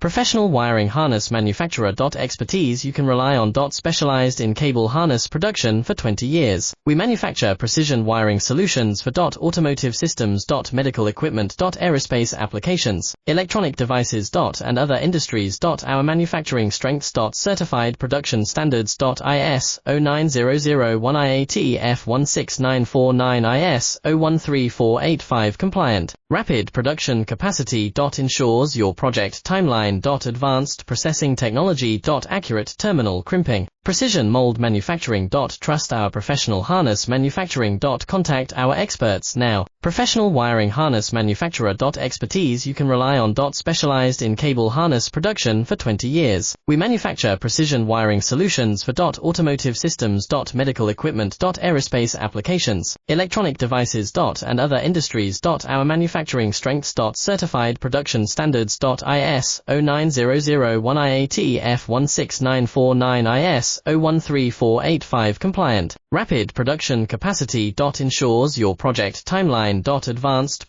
Professional wiring harness manufacturer. Expertise you can rely on. Specialized in cable harness production for 20 years. We manufacture precision wiring solutions for automotive systems, medical equipment, aerospace applications, electronic devices, and other industries. Our manufacturing strengths. Certified production standards. IS 09001 IAT F16949 IS 013485 compliant. Rapid production capacity. Ensures your project timeline. Advanced processing technology. Accurate terminal crimping. Precision mold manufacturing. Trust our professional harness manufacturing. Contact our experts now. Professional wiring harness manufacturer. Expertise you can rely on. Specialized in cable harness production for 20 years. We manufacture precision wiring solutions for automotive systems, medical equipment, aerospace applications, electronic devices, and other industries. Our manufacturing strengths. Certified production standards. IS 09001 IAT F16949 IS 013485 compliant. Rapid production capacity. Ensures your project timeline. Advanced